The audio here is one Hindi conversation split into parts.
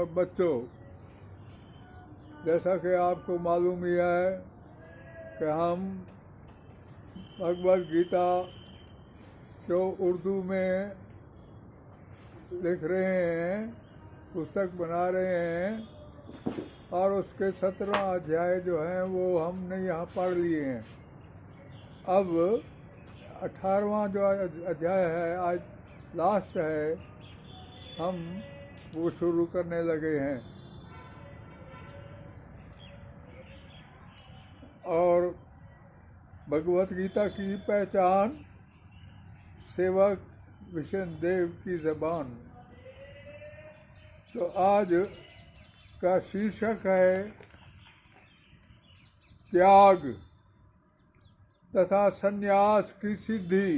बच्चों, जैसा कि आपको मालूम ही है कि हम भगवद गीता जो उर्दू में लिख रहे हैं, पुस्तक बना रहे हैं, और उसके 17 अध्याय जो हैं वो हमने यहाँ पढ़ लिए हैं। अब 18वां जो अध्याय है, आज लास्ट है, हम वो शुरू करने लगे हैं। और भगवत गीता की पहचान सेवक विष्णु देव की ज़बान। तो आज का शीर्षक है त्याग तथा संन्यास की सिद्धि।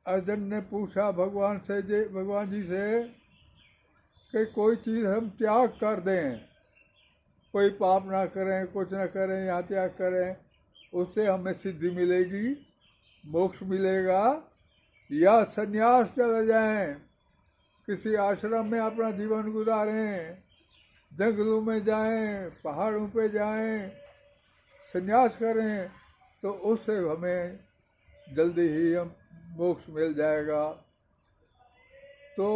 अर्जुन ने पूछा भगवान जी से कि कोई चीज़ हम त्याग कर दें, कोई पाप ना करें, कुछ ना करें, या त्याग करें, उससे हमें सिद्धि मिलेगी, मोक्ष मिलेगा, या संन्यास चले जाएं, किसी आश्रम में अपना जीवन गुजारें, जंगलों में जाएं, पहाड़ों पे जाएं, संन्यास करें, तो उससे हमें जल्दी ही हम मोक्ष मिल जाएगा। तो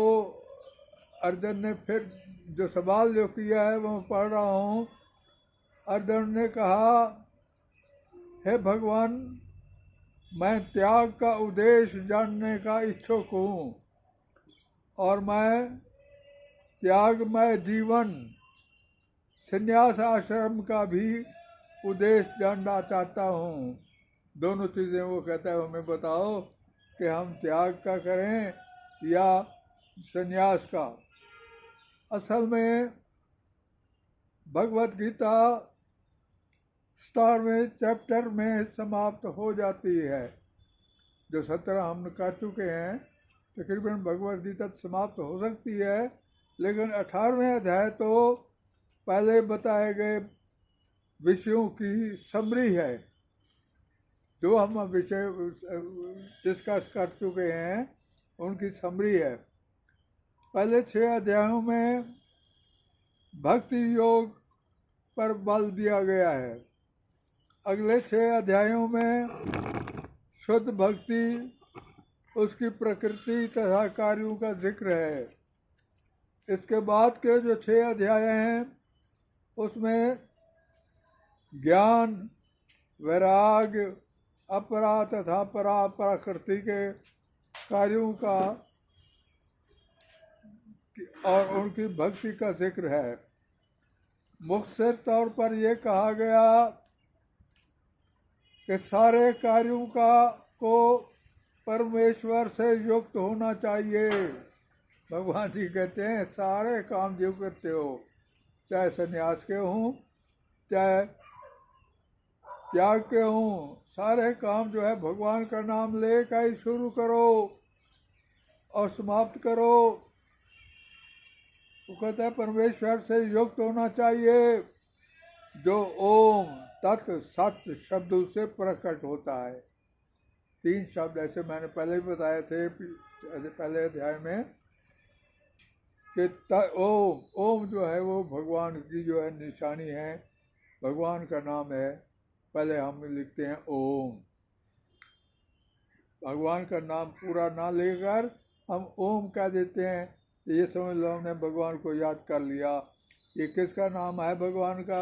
अर्जुन ने फिर जो सवाल जो किया है वो पढ़ रहा हूँ। अर्जुन ने कहा, हे भगवान, मैं त्याग का उद्देश्य जानने का इच्छुक हूँ और मैं त्यागमय जीवन, संन्यास आश्रम का भी उद्देश्य जानना चाहता हूँ। दोनों चीज़ें वो कहता है, हमें बताओ कि हम त्याग का करें या संन्यास का। असल में भगवत गीता 17वें चैप्टर में समाप्त हो जाती है। जो 17 हम कर चुके हैं, तकरीबन भगवत गीता समाप्त हो सकती है, लेकिन 18वें अध्याय तो पहले बताए गए विषयों की समरी है, जो हम विषय डिस्कस कर चुके हैं उनकी समरी है। पहले 6 अध्यायों में भक्ति योग पर बल दिया गया है। अगले 6 अध्यायों में शुद्ध भक्ति, उसकी प्रकृति तथा कार्यों का जिक्र है। इसके बाद के जो 6 अध्याय हैं उसमें ज्ञान, वैराग्य, अपरा तथा परा प्रकृति के कार्यों का और उनकी भक्ति का जिक्र है। मुख्तर तौर पर यह कहा गया कि सारे कार्यों को परमेश्वर से युक्त होना चाहिए। भगवान जी कहते हैं सारे काम जो करते हो, चाहे संन्यास के हों, चाहे त्याग के हों, सारे काम जो है भगवान का नाम लेकर ही शुरू करो और समाप्त करो। वो कहता है परमेश्वर से युक्त होना चाहिए, जो ओम तत् सत शब्दों से प्रकट होता है। 3 शब्द ऐसे मैंने पहले भी बताए थे पहले अध्याय में कि ओम जो है वो भगवान की जो है निशानी है, भगवान का नाम है। पहले हम लिखते हैं ओम, भगवान का नाम पूरा ना लेकर हम ओम कह देते हैं, ये समझ लो हमने भगवान को याद कर लिया। ये किसका नाम है भगवान का?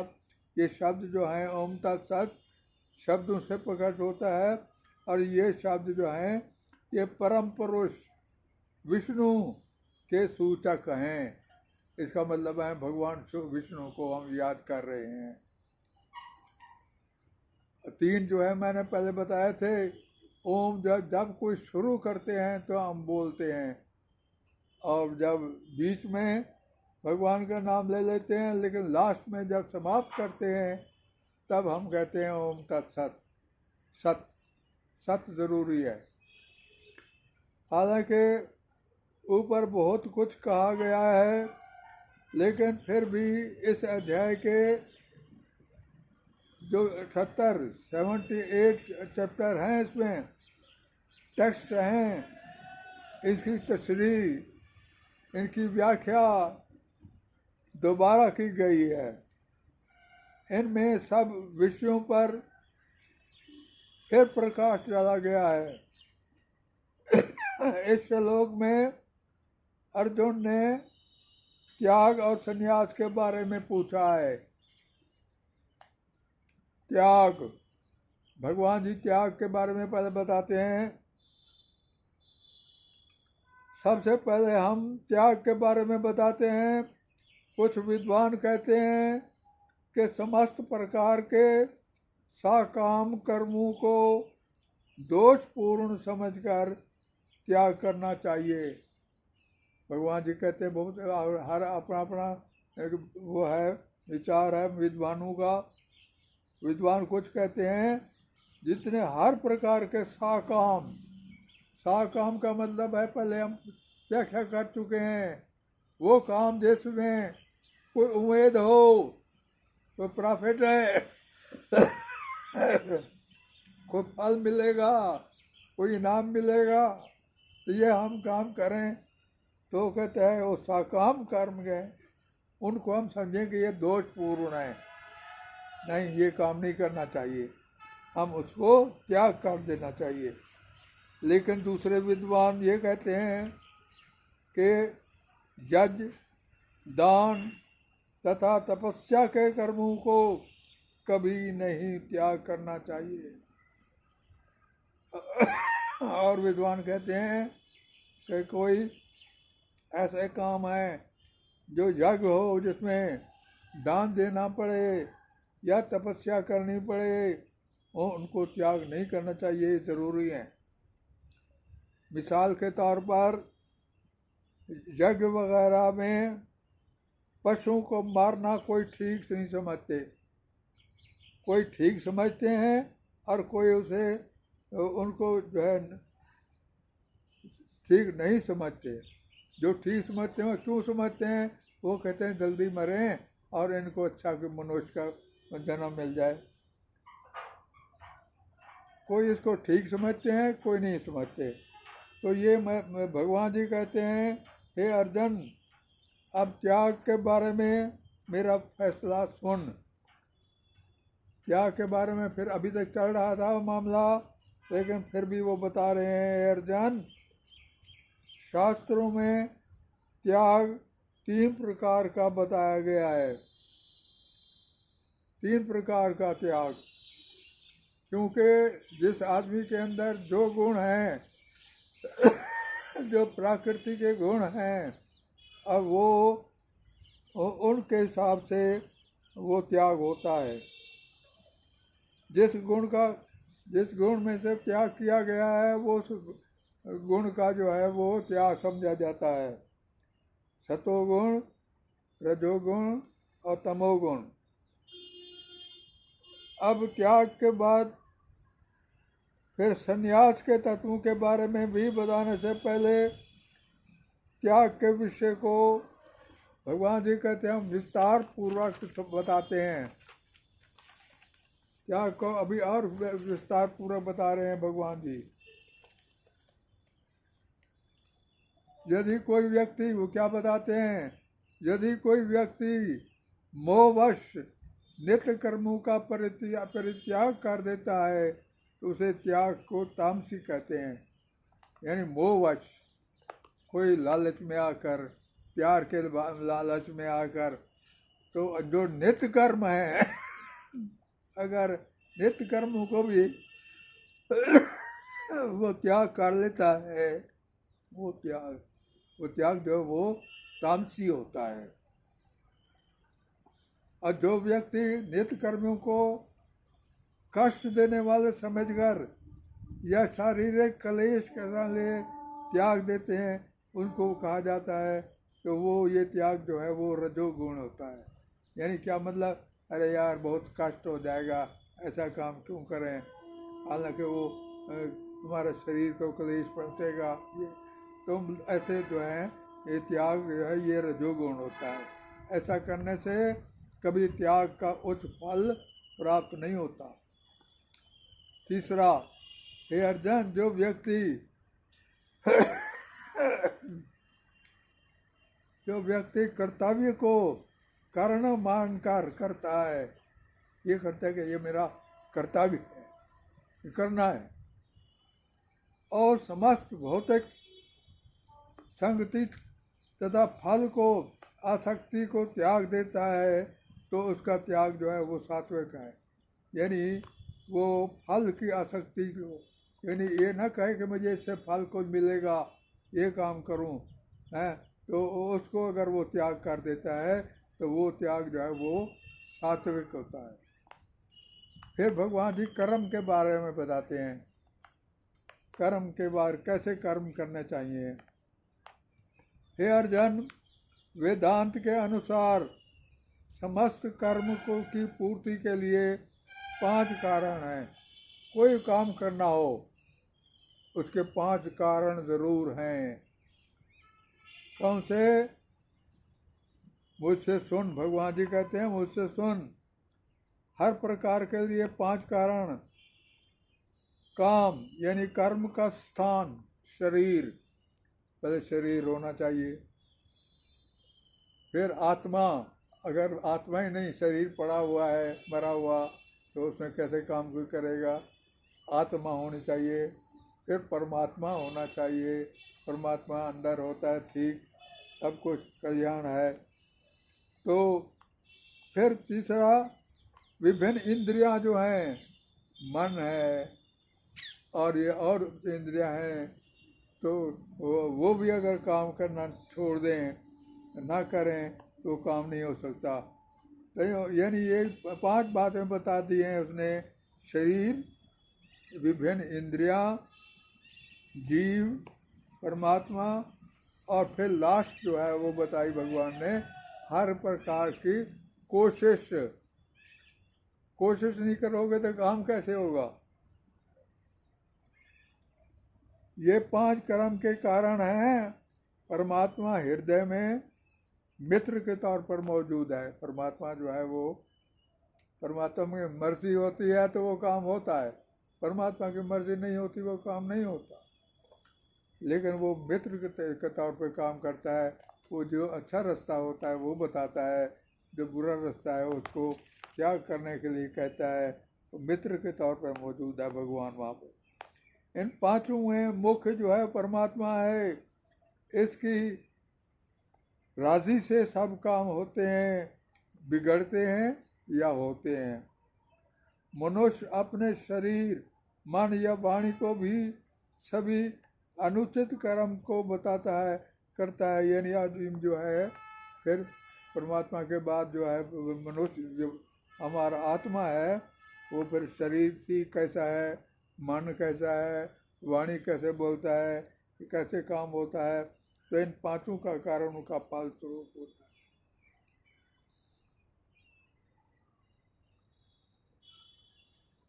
ये शब्द जो है ओम तत्सत शब्दों से प्रकट होता है, और ये शब्द जो हैं ये परम पुरुष विष्णु के सूचक हैं। इसका मतलब है भगवान विष्णु को हम याद कर रहे हैं। 3 जो है मैंने पहले बताए थे। ओम जब कोई शुरू करते हैं तो हम बोलते हैं, और जब बीच में भगवान का नाम ले लेते हैं, लेकिन लास्ट में जब समाप्त करते हैं तब हम कहते हैं ओम तत्सत। सत ज़रूरी है। हालांकि ऊपर बहुत कुछ कहा गया है, लेकिन फिर भी इस अध्याय के जो 78 चैप्टर हैं, इसमें टेक्स्ट हैं, इसकी तशरीह इनकी व्याख्या दोबारा की गई है। इनमें सब विषयों पर फिर प्रकाश डाला गया है। इस श्लोक में अर्जुन ने त्याग और संन्यास के बारे में पूछा है। त्याग, भगवान जी त्याग के बारे में पहले बताते हैं। सबसे पहले हम त्याग के बारे में बताते हैं। कुछ विद्वान कहते हैं कि समस्त प्रकार के साकाम कर्मों को दोषपूर्ण समझकर त्याग करना चाहिए। भगवान जी कहते हैं बहुत, हर अपना अपना एक वो है, विचार है विद्वानों का। विद्वान कुछ कहते हैं जितने हर प्रकार के साकाम, साकाम का मतलब है पहले हम व्याख्या कर चुके हैं, वो काम जिसमें कोई उम्मीद हो, कोई प्रॉफिट है, कोई फल मिलेगा, कोई इनाम मिलेगा, तो ये हम काम करें तो कहते हैं वो साकाम कर्म गए, उनको हम समझें कि ये दोषपूर्ण है, नहीं ये काम नहीं करना चाहिए, हम उसको त्याग कर देना चाहिए। लेकिन दूसरे विद्वान ये कहते हैं कि यज्ञ, दान तथा तपस्या के कर्मों को कभी नहीं त्याग करना चाहिए। और विद्वान कहते हैं कि कोई ऐसे काम है जो यज्ञ हो, जिसमें दान देना पड़े या तपस्या करनी पड़े, उनको त्याग नहीं करना चाहिए, ज़रूरी है। मिसाल के तौर पर यज्ञ वगैरह में पशुओं को मारना कोई ठीक नहीं समझते, कोई ठीक समझते हैं और कोई उसे उनको जो है ठीक नहीं समझते। जो ठीक समझते हैं क्यों समझते हैं, वो कहते हैं जल्दी मरें और इनको अच्छा मनुष्य का जन्म मिल जाए। कोई इसको ठीक समझते हैं, कोई नहीं समझते। तो ये मैं भगवान जी कहते हैं, हे अर्जुन, अब त्याग के बारे में मेरा फैसला सुन। त्याग के बारे में फिर अभी तक चल रहा था मामला, लेकिन फिर भी वो बता रहे हैं, अर्जुन, शास्त्रों में त्याग 3 प्रकार का बताया गया है। 3 प्रकार का त्याग, क्योंकि जिस आदमी के अंदर जो गुण हैं, जो प्रकृति के गुण हैं, अब वो उनके हिसाब से वो त्याग होता है। जिस गुण में से त्याग किया गया है, वो उस गुण का जो है वो त्याग समझा जाता है। सतोगुण, रजोगुण और तमोगुण। अब त्याग के बाद फिर संन्यास के तत्वों के बारे में भी बताने से पहले त्याग के विषय को भगवान जी कहते हैं हम विस्तार पूर्वक बताते हैं। त्याग को अभी और विस्तार पूर्वक बता रहे हैं भगवान जी। यदि कोई व्यक्ति, वो क्या बताते हैं, यदि कोई व्यक्ति मोहवश नित्य कर्मों का परित्याग कर देता है तो उसे त्याग को तामसी कहते हैं। यानी मोहवश, कोई लालच में आकर, प्यार के लालच में आकर, तो जो नित्य कर्म है अगर नित्य कर्मों को भी वो त्याग कर लेता है, वो त्याग जो वो तामसी होता है। और जो व्यक्ति नित्य कर्मों को कष्ट देने वाले समझकर या शारीरिक क्लेश के लिए त्याग देते हैं, उनको कहा जाता है कि वो ये त्याग जो है वो रजोगुण होता है। यानी क्या मतलब, अरे यार बहुत कष्ट हो जाएगा, ऐसा काम क्यों करें, हालांकि वो तुम्हारे शरीर को क्लेश पहुँचेगा, ये तो ऐसे जो है ये त्याग जो है ये रजोगुण होता है। ऐसा करने से कभी त्याग का उच्च फल प्राप्त नहीं होता। तीसरा, हे अर्जुन, जो व्यक्ति जो व्यक्ति कर्तव्य को कारण मानकर करता है, ये करता है कि ये मेरा कर्तव्य है, ये करना है, और समस्त भौतिक संगति तथा फल को, आसक्ति को त्याग देता है, तो उसका त्याग जो है वो सात्विक है। यानी वो फल की आसक्ति को, यानी ये ना कहे कि मुझे इससे फल कुछ मिलेगा, ये काम करूं, है, तो उसको अगर वो त्याग कर देता है तो वो त्याग जो है वो सात्विक होता है। फिर भगवान जी कर्म के बारे में बताते हैं, कर्म के बारे कैसे कर्म करने चाहिए। हे अर्जुन, वेदांत के अनुसार समस्त कर्म को की पूर्ति के लिए 5 कारण हैं। कोई काम करना हो उसके 5 कारण जरूर हैं। कौन से? मुझसे सुन, भगवान जी कहते हैं मुझसे सुन। हर प्रकार के लिए 5 कारण। काम यानी कर्म का स्थान शरीर, पहले शरीर होना चाहिए। फिर आत्मा, अगर आत्मा ही नहीं, शरीर पड़ा हुआ है मरा हुआ, तो उसमें कैसे काम कोई करेगा? आत्मा होनी चाहिए। फिर परमात्मा होना चाहिए, परमात्मा अंदर होता है, ठीक, सब कुछ कल्याण है। तो फिर तीसरा, विभिन्न इंद्रियां जो हैं, मन है और ये और इंद्रियां हैं, तो वो भी अगर काम करना छोड़ दें, ना करें, तो काम नहीं हो सकता। तो यानी ये 5 बातें बता दी हैं उसने, शरीर, विभिन्न इंद्रियां, जीव, परमात्मा, और फिर लास्ट जो है वो बताई भगवान ने, हर प्रकार की कोशिश। कोशिश नहीं करोगे तो काम कैसे होगा? ये 5 कर्म के कारण हैं। परमात्मा हृदय में मित्र के तौर पर मौजूद है। परमात्मा जो है वो, परमात्मा की मर्जी होती है तो वो काम होता है, परमात्मा की मर्जी नहीं होती वो काम नहीं होता। लेकिन वो मित्र के तौर पर काम करता है। वो जो अच्छा रास्ता होता है वो बताता है, जो बुरा रास्ता है उसको त्याग करने के लिए कहता है। तो मित्र के तौर पर मौजूद है भगवान वहाँ पर। इन 5 में मुख्य जो है परमात्मा है। इसकी राजी से सब काम होते हैं, बिगड़ते हैं या होते हैं। मनुष्य अपने शरीर, मन या वाणी को भी सभी अनुचित कर्म को बताता है, करता है। यानी आदमी जो है, फिर परमात्मा के बाद जो है मनुष्य, जो हमारा आत्मा है, वो फिर शरीर भी कैसा है, मन कैसा है, वाणी कैसे बोलता है, कैसे काम होता है, तो इन 5 का कारणों का फल स्वरूप होता है।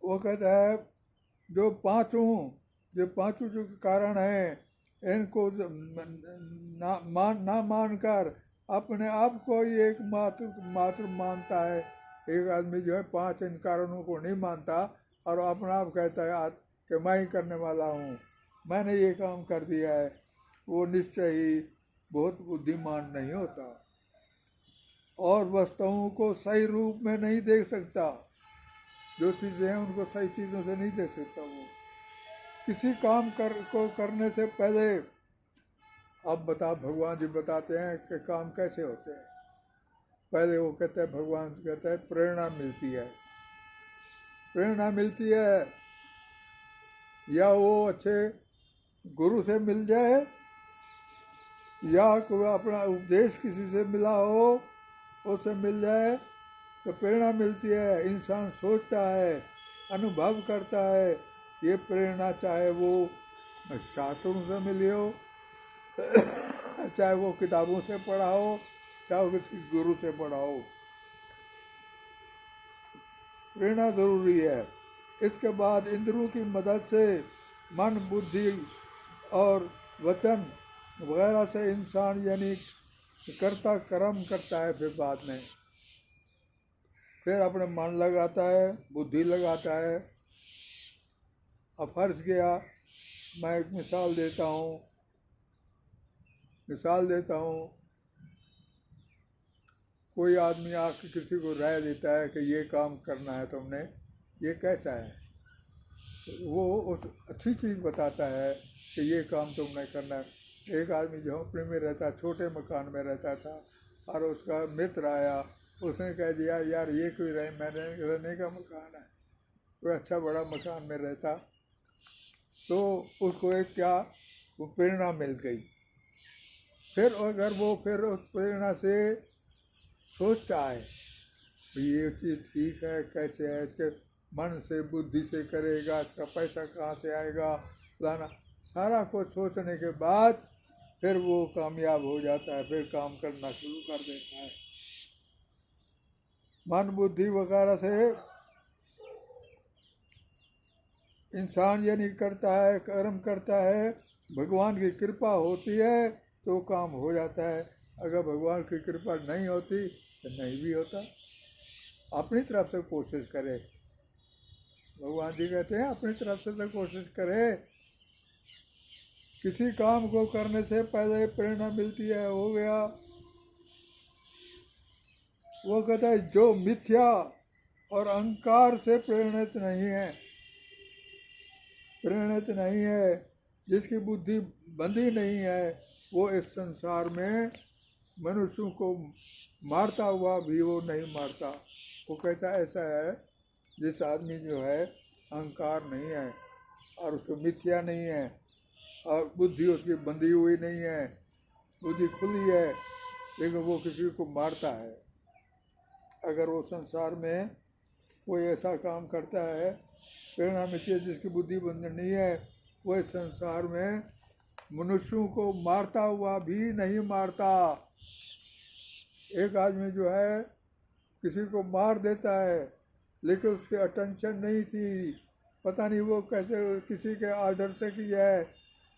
वो कहता है जो पांचों जो कारण हैं, इनको ना मानकर अपने आप को ही एक मात्र मानता है। एक आदमी जो है 5 इन कारणों को नहीं मानता और अपना आप कहता है कि मैं ही करने वाला हूँ, मैंने ये काम कर दिया है, वो निश्चय ही बहुत बुद्धिमान नहीं होता और वस्तुओं को सही रूप में नहीं देख सकता। जो चीज़ें हैं उनको सही चीज़ों से नहीं देख सकता। वो किसी काम को करने से पहले, अब भगवान जी बताते हैं कि काम कैसे होते हैं। पहले वो कहते हैं, भगवान कहते हैं प्रेरणा मिलती है। प्रेरणा मिलती है या वो अच्छे गुरु से मिल जाए या कोई अपना उपदेश किसी से मिला हो, उससे मिल जाए तो प्रेरणा मिलती है। इंसान सोचता है, अनुभव करता है। ये प्रेरणा चाहे वो शास्त्रों से मिली हो, चाहे वो किताबों से पढ़ा हो, चाहे वो किसी गुरु से पढ़ा हो, प्रेरणा जरूरी है। इसके बाद इंद्रियों की मदद से मन, बुद्धि और वचन वगैरह से इंसान यानी कर्ता कर्म करता है। फिर बाद में फिर अपने मन लगाता है, बुद्धि लगाता है। अब फर्ज गया, मैं एक मिसाल देता हूँ। कोई आदमी आके किसी को राय देता है कि ये काम करना है तुमने, ये कैसा है, तो वो उस अच्छी चीज़ बताता है कि ये काम तुमने करना है। एक आदमी झोंपड़ी में रहता, छोटे मकान में रहता था, और उसका मित्र आया, उसने कह दिया यार ये कोई रहने का मकान है, कोई अच्छा बड़ा मकान में रहता, तो उसको एक क्या वो प्रेरणा मिल गई। फिर अगर वो फिर उस प्रेरणा से सोचता है ये चीज़ ठीक है, कैसे है, इसके मन से बुद्धि से करेगा, इसका पैसा कहाँ से आएगा, फलाना सारा कुछ सोचने के बाद फिर वो कामयाब हो जाता है, फिर काम करना शुरू कर देता है। मन बुद्धि वगैरह से इंसान ये नहीं करता है, कर्म करता है, भगवान की कृपा होती है तो काम हो जाता है। अगर भगवान की कृपा नहीं होती तो नहीं भी होता। अपनी तरफ से कोशिश करे, भगवान जी कहते हैं अपनी तरफ से तो कोशिश करे। किसी काम को करने से पहले प्रेरणा मिलती है, हो गया। वो कहता है जो मिथ्या और अहंकार से प्रेरित नहीं है, जिसकी बुद्धि बंधी नहीं है, वो इस संसार में मनुष्यों को मारता हुआ भी वो नहीं मारता। वो कहता ऐसा है जिस आदमी जो है अहंकार नहीं है और उसको मिथ्या नहीं है और बुद्धि उसकी बंधी हुई नहीं है, बुद्धि खुली है, लेकिन वो किसी को मारता है। अगर वो संसार में कोई ऐसा काम करता है, प्रेरणा मिथ्या जिसकी बुद्धि बंधी नहीं है, वो इस संसार में मनुष्यों को मारता हुआ भी नहीं मारता। एक आदमी जो है किसी को मार देता है, लेकिन उसकी अटेंशन नहीं थी, पता नहीं वो कैसे किसी के आर्डर से किया है।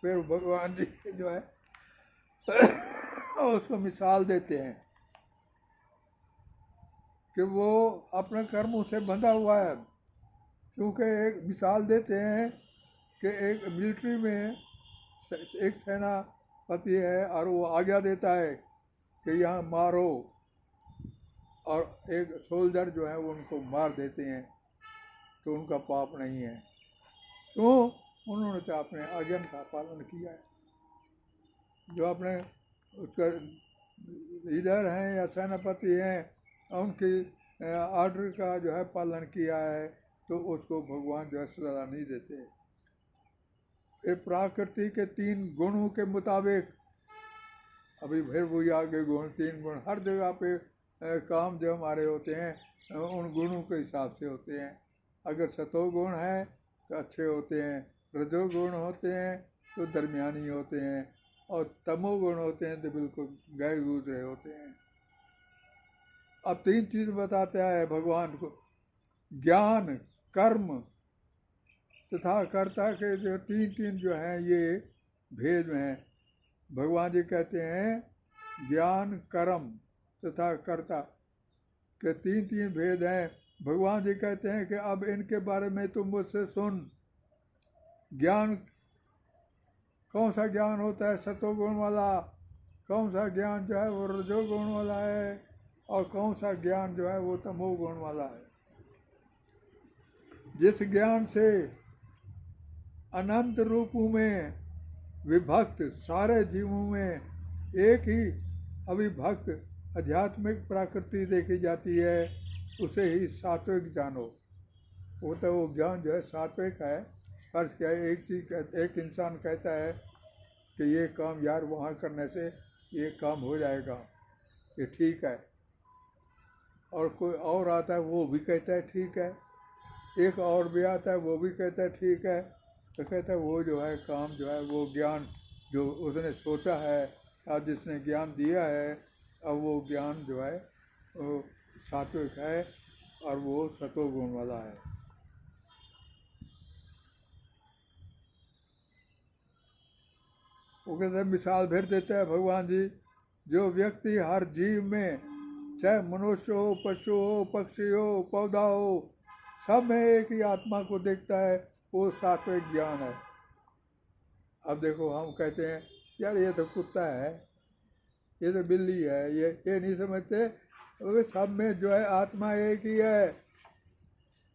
फिर भगवान जी जो है उसको मिसाल देते हैं कि वो अपने कर्मों से बंधा हुआ है। क्योंकि एक मिसाल देते हैं कि एक मिलिट्री में एक सेनापति है और वो आज्ञा देता है कि यहाँ मारो, और एक सोल्जर जो है वो उनको मार देते हैं, तो उनका पाप नहीं है। क्यों? उन्होंने तो अपने आज्ञा का पालन किया है। जो अपने उसका लीडर हैं या सेनापति हैं, उनकी आर्डर का जो है पालन किया है, तो उसको भगवान जो है सजा नहीं देते। ये प्रकृति के 3 गुणों के मुताबिक, अभी फिर वही आगे गुण 3 गुण हर जगह पे काम जो हमारे होते हैं उन गुणों के हिसाब से होते हैं। अगर सतोगुण है तो अच्छे होते हैं, रजोगुण होते हैं तो दरमियानी होते हैं, और तमोगुण होते हैं तो बिल्कुल गए गुजरे होते हैं। अब 3 चीज़ बताता है भगवान को, ज्ञान, कर्म तथा कर्ता के जो 3 जो हैं ये भेद हैं। भगवान जी कहते हैं ज्ञान, कर्म तथा कर्ता के 3 भेद हैं। भगवान जी कहते हैं कि अब इनके बारे में तुम मुझसे सुन। ज्ञान, कौन सा ज्ञान होता है सतोगुण वाला, कौन सा ज्ञान जो है वो रजोगुण वाला है, और कौन सा ज्ञान जो है वो तमोगुण वाला है। जिस ज्ञान से अनंत रूपों में विभक्त सारे जीवों में एक ही अविभक्त आध्यात्मिक प्रकृति देखी जाती है, उसे ही सात्विक जानो। वो तो वो ज्ञान जो है सात्विक है। फर्ज क्या है, एक इंसान कहता है कि ये काम यार वहाँ करने से ये काम हो जाएगा, ये ठीक है, और कोई और आता है वो भी कहता है ठीक है, एक और भी आता है वो भी कहता है ठीक है, तो कहता है वो जो है काम जो है वो ज्ञान जो उसने सोचा है और जिसने ज्ञान दिया है, अब वो ज्ञान जो है वो सात्विक है और वो सतोगुण वाला है। वो कहते हैं मिसाल फिर देते हैं भगवान जी, जो व्यक्ति हर जीव में, चाहे मनुष्य हो, पशु हो, पक्षी हो, पौधा हो, सब में एक ही आत्मा को देखता है, वो सात्विक ज्ञान है। अब देखो हम कहते हैं यार ये तो कुत्ता है, ये तो बिल्ली है, ये नहीं समझते वे सब में जो है आत्मा एक ही है।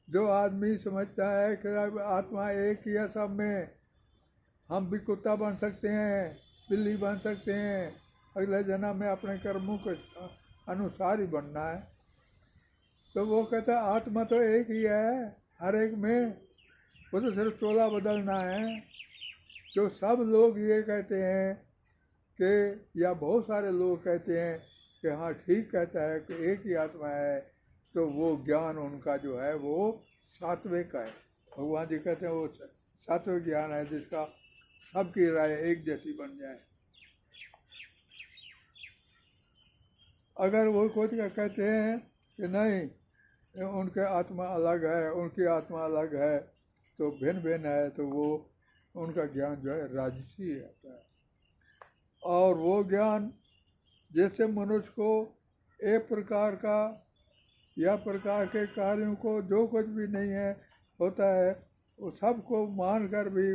जो आदमी समझता है कि आत्मा एक ही है सब में, हम भी कुत्ता बन सकते हैं, बिल्ली बन सकते हैं, अगले जन्म में अपने कर्मों के अनुसार ही बनना है। तो वो कहता है आत्मा तो एक ही है हर एक में, वो तो सिर्फ चोला बदलना है। जो सब लोग ये कहते हैं कि, या बहुत सारे लोग कहते हैं कि हाँ ठीक कहता है कि एक ही आत्मा है, तो वो ज्ञान उनका जो है वो सात्विक है। भगवान जी कहते हैं वो सात्विक ज्ञान है जिसका सबकी राय एक जैसी बन जाए। अगर वो कुछ कहते हैं कि नहीं उनके आत्मा अलग है, उनकी आत्मा अलग है, तो भिन्न भिन्न है, तो वो उनका ज्ञान जो है राजसी होता है। और वो ज्ञान जैसे मनुष्य को एक प्रकार का या प्रकार के कार्यों को जो कुछ भी नहीं है होता है वो सबको मान कर भी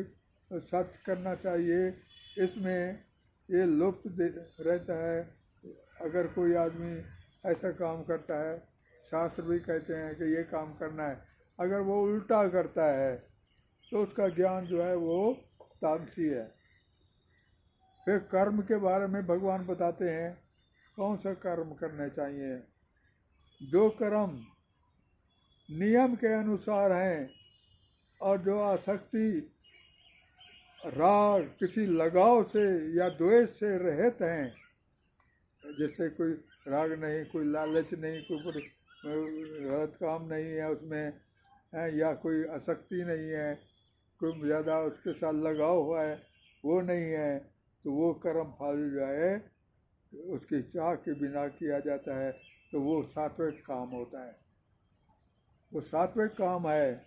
सत्य करना चाहिए। इसमें ये लुप्त रहता है। अगर कोई आदमी ऐसा काम करता है, शास्त्र भी कहते हैं कि ये काम करना है, अगर वो उल्टा करता है तो उसका ज्ञान जो है वो तामसी है। फिर कर्म के बारे में भगवान बताते हैं कौन सा कर्म करने चाहिए। जो कर्म नियम के अनुसार हैं और जो आसक्ति, राग, किसी लगाव से या द्वेष से रहित हैं, जैसे कोई राग नहीं, कोई लालच नहीं, कोई गलत काम नहीं है उसमें है, या कोई आसक्ति नहीं है, कोई ज़्यादा उसके साथ लगाव हुआ है वो नहीं है, तो वो कर्म फल जो है उसकी चाह के बिना किया जाता है, तो वो सात्विक काम होता है, वो सात्विक काम है।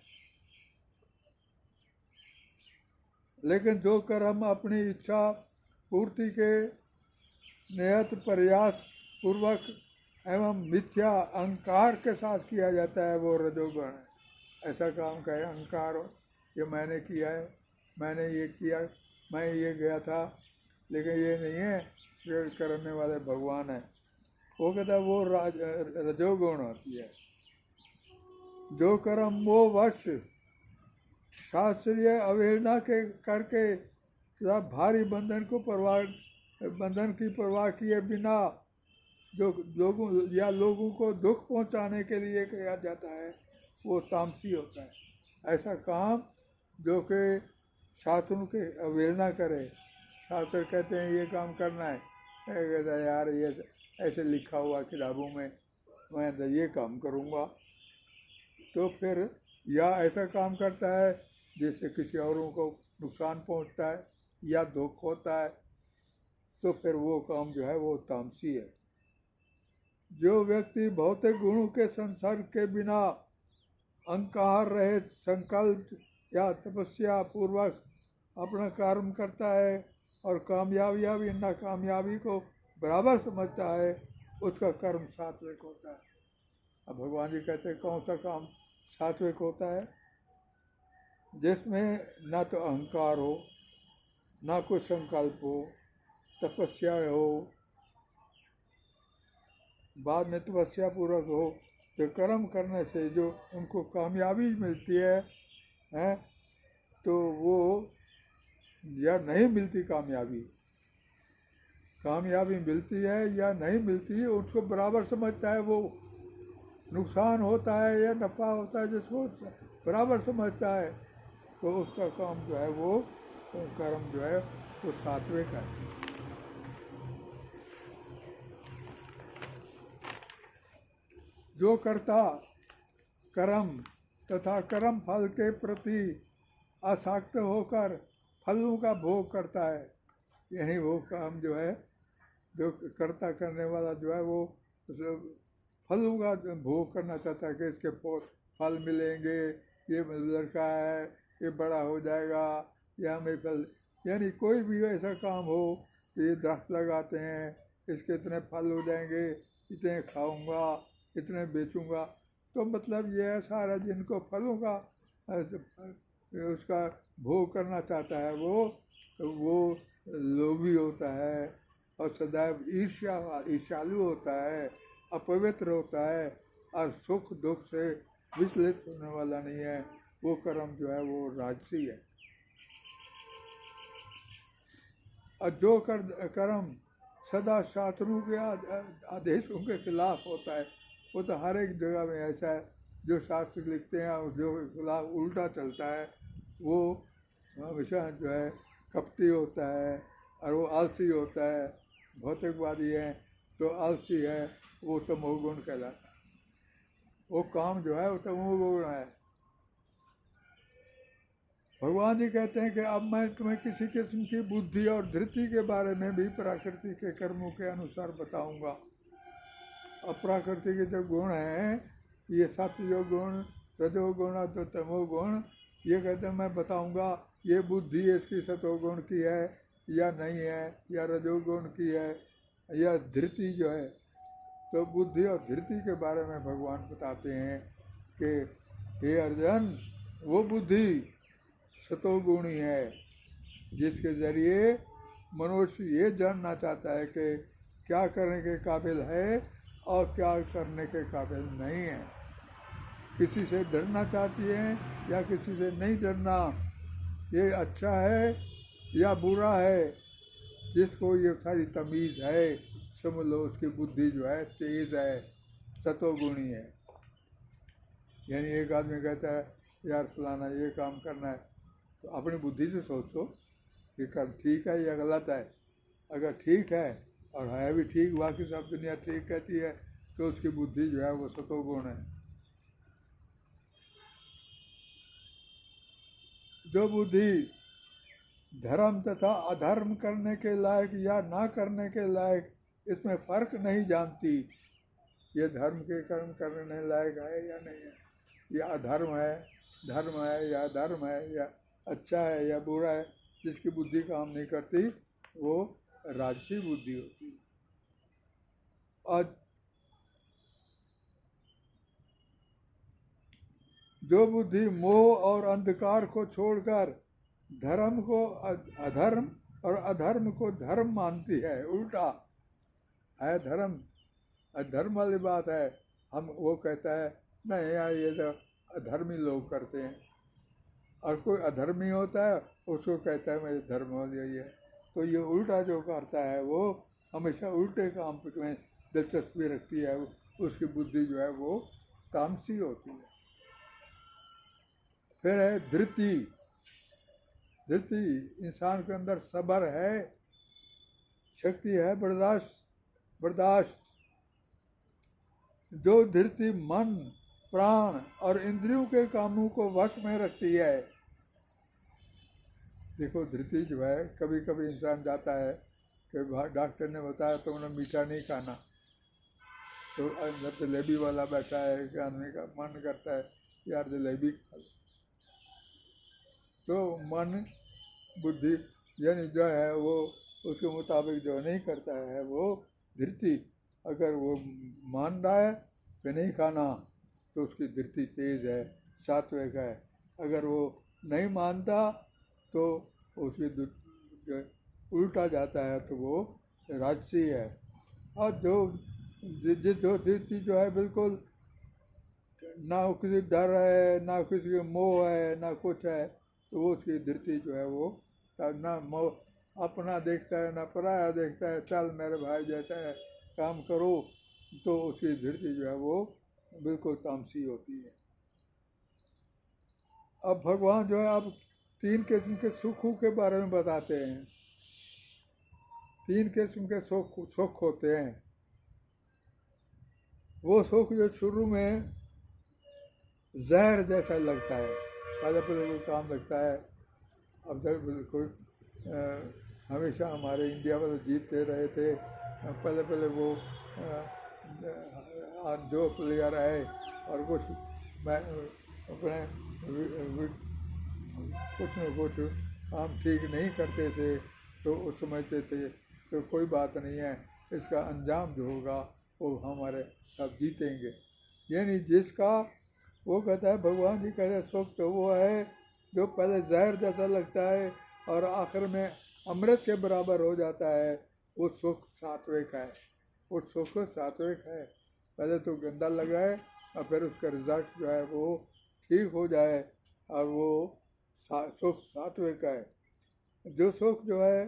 लेकिन जो कर्म अपनी इच्छा पूर्ति के नियत प्रयास पूर्वक एवं मिथ्या अहंकार के साथ किया जाता है वो रजोगुण है। ऐसा काम का है अहंकार, ये मैंने किया है, मैंने ये किया, मैं ये गया था, लेकिन ये नहीं है, ये करने वाले भगवान है, वो कहता है वो रजोगुण होती है। जो कर्म वो वश शास्त्रीय अवहेलना के करके तथा भारी बंधन की परवाह किए बिना जो लोगों को दुख पहुंचाने के लिए किया जाता है वो तामसी होता है। ऐसा काम जो कि शास्त्रों के अवहेलना करे, शास्त्र कहते हैं ये काम करना है, कहता है यार ये ऐसे लिखा हुआ किताबों में, मैं तो ये काम करूँगा, तो फिर या ऐसा काम करता है जिससे किसी औरों को नुकसान पहुंचता है या दुख होता है, तो फिर वो काम जो है वो तामसी है। जो व्यक्ति भौतिक गुणों के संसर्ग के बिना अहंकार रहित संकल्प या तपस्या पूर्वक अपना कर्म करता है और कामयाबी या नाकामयाबी को बराबर समझता है, उसका कर्म सात्विक होता है। अब भगवान जी कहते हैं कौन सा काम सात्विक होता है? जिसमें ना तो अहंकार हो, ना कोई संकल्प हो, तपस्या हो, बाद में तपस्या पूर्वक हो, तो कर्म करने से जो उनको कामयाबी मिलती है तो वो या नहीं मिलती कामयाबी मिलती है या नहीं मिलती, उसको बराबर समझता है। वो नुकसान होता है या नफ़ा होता है जिसको बराबर समझता है, तो उसका काम जो है वो कर्म जो है वो सात्विक है। जो कर्ता कर्म तथा कर्म फल के प्रति आसक्त होकर फलों का भोग करता है, यही वो काम जो है जो कर्ता करने वाला जो है वो फलों का भोग करना चाहता है कि इसके फल मिलेंगे, ये लड़का है ये बड़ा हो जाएगा, या हमें फल, यानी कोई भी ऐसा काम हो, ये दरख्त लगाते हैं इसके इतने फल हो जाएंगे, इतने खाऊंगा, इतने बेचूंगा, तो मतलब ये है सारा जिनको फलों का उसका भोग करना चाहता है वो लोभी होता है और सदैव ईर्ष्यालु होता है, अपवित्र होता है और सुख दुख से विचलित होने वाला नहीं है, वो कर्म जो है वो राजसी है। और जो कर्म सदा शास्त्रों के आदेशों के खिलाफ होता है, वो तो हर एक जगह में ऐसा है। जो शास्त्र लिखते हैं और जो खिलाफ उल्टा चलता है वो हमेशा जो है कपटी होता है और वो आलसी होता है। भौतिकवादी है तो आलसी है, वो तमोगुण कहलाता है। वो काम जो है वो तमोगुण है। भगवान जी कहते हैं कि अब मैं तुम्हें किसी किस्म की बुद्धि और धृति के बारे में भी प्रकृति के कर्मों के अनुसार बताऊंगा। अप्राकृतिक के जो गुण हैं, ये सत्य गुण, रजोगुण और जो तमोगुण, ये कहते हैं मैं बताऊंगा ये बुद्धि इसकी सतोगुण की है या नहीं है, या रजोगुण की है या धृति जो है। तो बुद्धि और धृति के बारे में भगवान बताते हैं कि हे अर्जुन, वो बुद्धि सतोगुणी है जिसके ज़रिए मनुष्य ये जानना चाहता है कि क्या करने के काबिल है और क्या करने के काबिल नहीं है। किसी से डरना चाहती है या किसी से नहीं डरना, ये अच्छा है या बुरा है, जिसको ये सारी तमीज़ है, समझ लो उसकी बुद्धि जो है तेज़ है, सतोगुणी है। यानी एक आदमी कहता है यार फलाना ये काम करना है, तो अपनी बुद्धि से सोचो ये काम ठीक है या गलत है। अगर ठीक है और है भी ठीक, बाकी सब दुनिया ठीक कहती है, तो उसकी बुद्धि जो है वो सतोगुण है। जो बुद्धि धर्म तथा अधर्म करने के लायक या ना करने के लायक इसमें फ़र्क नहीं जानती, ये धर्म के कर्म करने लायक है या नहीं है, ये अधर्म है, धर्म है या अधर्म है, या अच्छा है या बुरा है, जिसकी बुद्धि काम नहीं करती वो राजसी बुद्धि होती है। और जो बुद्धि मोह और अंधकार को छोड़कर धर्म को अधर्म और अधर्म को धर्म मानती है, उल्टा है धर्म अधर्म वाली बात है, हम वो कहता है नहीं यार ये तो अधर्मी लोग करते हैं, और कोई अधर्मी होता है उसको कहता है मेरे धर्म वाली यही है। तो ये उल्टा जो करता है वो हमेशा उल्टे काम में दिलचस्पी रखती है, उसकी बुद्धि जो है वो तामसी होती है। फिर है धृति। धृति इंसान के अंदर सब्र है, शक्ति है, बर्दाश्त। जो धृति मन, प्राण और इंद्रियों के कामों को वश में रखती है। देखो धृति जो है, कभी कभी इंसान जाता है कि डॉक्टर ने बताया तुमने मीठा नहीं खाना, तो अंदर जलेबी वाला बैठा है कि आदमी का मन करता है यार जलेबी खा लो। तो मन बुद्धि यानी जो है वो उसके मुताबिक जो नहीं करता है वो धृति। अगर वो मान रहा है कि नहीं खाना तो उसकी धृति तेज़ है, सात्विक है। अगर वो नहीं मानता तो उसकी जो उल्टा जाता है तो वो राजसी है। और जो धृति जो है बिल्कुल ना किसी डर है, ना किसी के मोह है, ना कुछ है, तो वो उसकी धृति जो है वो ना मोह अपना देखता है ना पराया देखता है, चल मेरे भाई जैसा है काम करो, तो उसकी धृति जो है वो बिल्कुल तामसी होती है। अब भगवान जो है अब 3 किस्म के सुखों के बारे में बताते हैं। 3 किस्म के सुख होते हैं। वो सुख जो शुरू में जहर जैसा लगता है, पहले कोई काम लगता है। अब जब कोई हमेशा हमारे इंडिया में तो जीतते रहे थे, पहले वो जो प्लेयर आए और कुछ अपने कुछ न कुछ काम ठीक नहीं करते थे तो वो समझते थे तो कोई बात नहीं है, इसका अंजाम जो होगा वो हमारे सब जीतेंगे। यानी जिसका वो कहता है, भगवान जी कहते हैं सुख तो वो है जो पहले जहर जैसा लगता है और आखिर में अमृत के बराबर हो जाता है, वो सुख सात्विक है, वो सुख सात्विक है। पहले तो गंदा लगाए और फिर उसका रिजल्ट जो है वो ठीक हो जाए, और वो सुख सात्विक का है। जो सुख जो है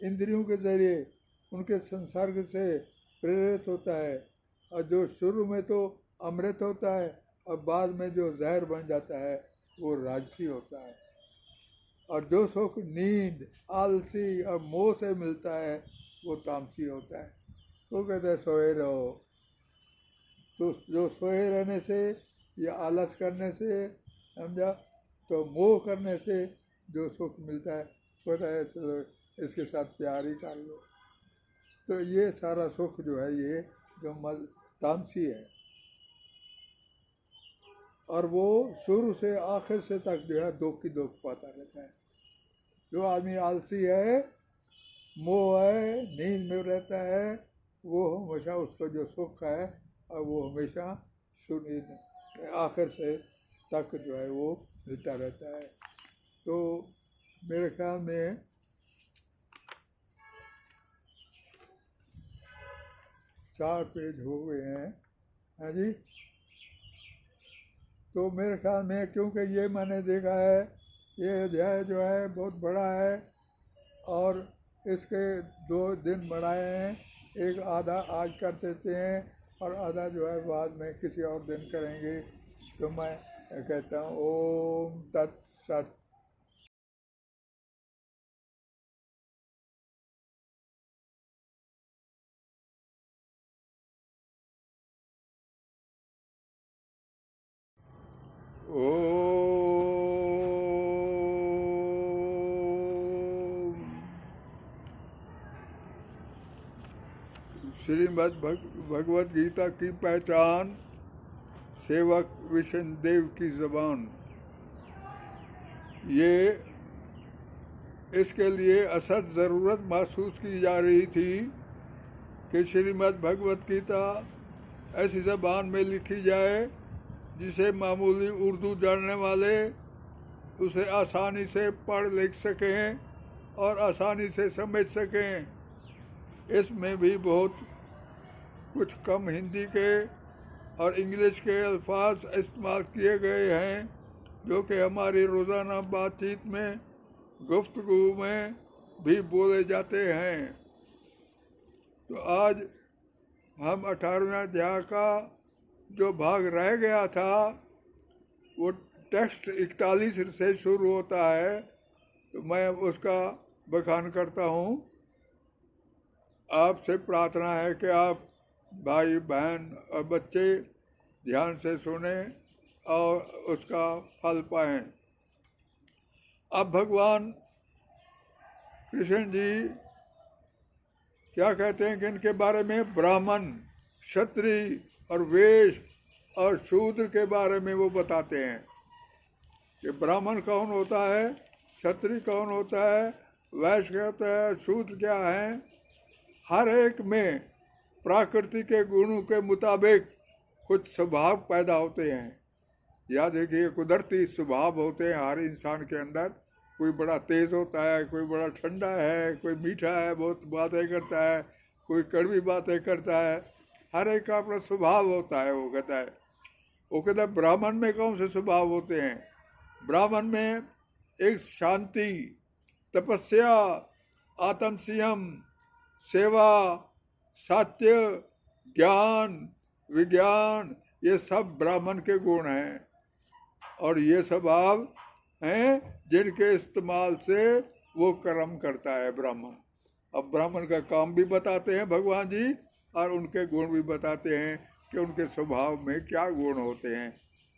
इंद्रियों के जरिए उनके संसर्ग से प्रेरित होता है, और जो शुरू में तो अमृत होता है और बाद में जो जहर बन जाता है वो राजसी होता है। और जो सुख नींद, आलसी और मोह से मिलता है वो तामसी होता है। वो कहते हैं सोए रहो। तो जो सोए रहने से या आलस करने से, समझा, तो मोह करने से जो सुख मिलता है पता है चलो इसके साथ प्यार ही कर लो। तो ये सारा सुख जो है ये जो तामसी है, और वो शुरू से आखिर से तक जो है दुख की दुख पाता रहता है। जो आदमी आलसी है, मोह है, नींद में रहता है, वो हमेशा उसका जो सुख है और वो हमेशा आखिर से तक जो है वो मिलता रहता है। तो मेरे ख्याल में 4 पेज हो गए हैं। हाँ जी। तो मेरे ख्याल में क्योंकि ये मैंने देखा है ये अध्याय जो है बहुत बड़ा है, और इसके 2 दिन बढ़ाए हैं, एक आधा आज कर देते हैं और आधा जो है बाद में किसी और दिन करेंगे। तो मैं कहता हूँ ओम तत्सत। श्रीमद् भगवत गीता की पहचान सेवक विष्णु देव की ज़बान। ये इसके लिए असद ज़रूरत महसूस की जा रही थी कि श्रीमद् भगवत गीता ऐसी ज़बान में लिखी जाए जिसे मामूली उर्दू जानने वाले उसे आसानी से पढ़ लिख सकें और आसानी से समझ सकें। इसमें भी बहुत कुछ कम हिंदी के और इंग्लिश के अल्फाज इस्तेमाल किए गए हैं जो कि हमारी रोज़ाना बातचीत में, गुफ्तगू में भी बोले जाते हैं। तो आज हम 18वें अध्याय का जो भाग रह गया था वो टेक्स्ट 41 से शुरू होता है, तो मैं उसका बखान करता हूँ। आपसे प्रार्थना है कि आप भाई बहन और बच्चे ध्यान से सुने और उसका फल पाएं। अब भगवान कृष्ण जी क्या कहते हैं कि इनके बारे में ब्राह्मण, क्षत्रिय और वैश्य और शूद्र के बारे में वो बताते हैं कि ब्राह्मण कौन होता है, क्षत्रिय कौन होता है, वैश्य क्या होता है, शूद्र क्या है। हर एक में प्रकृति के गुणों के मुताबिक कुछ स्वभाव पैदा होते हैं। या देखिए कुदरती स्वभाव होते हैं हर इंसान के अंदर। कोई बड़ा तेज होता है, कोई बड़ा ठंडा है, कोई मीठा है, बहुत बातें करता है, कोई कड़वी बातें करता है। हर एक का अपना स्वभाव होता है। वो कहता है ब्राह्मण में कौन से स्वभाव होते हैं। ब्राह्मण में एक शांति, तपस्या, आत्म संयम, सेवा, सत्य, ज्ञान, विज्ञान, ये सब ब्राह्मण के गुण हैं। और ये स्वभाव हैं जिनके इस्तेमाल से वो कर्म करता है ब्राह्मण। अब ब्राह्मण का काम भी बताते हैं भगवान जी और उनके गुण भी बताते हैं कि उनके स्वभाव में क्या गुण होते हैं।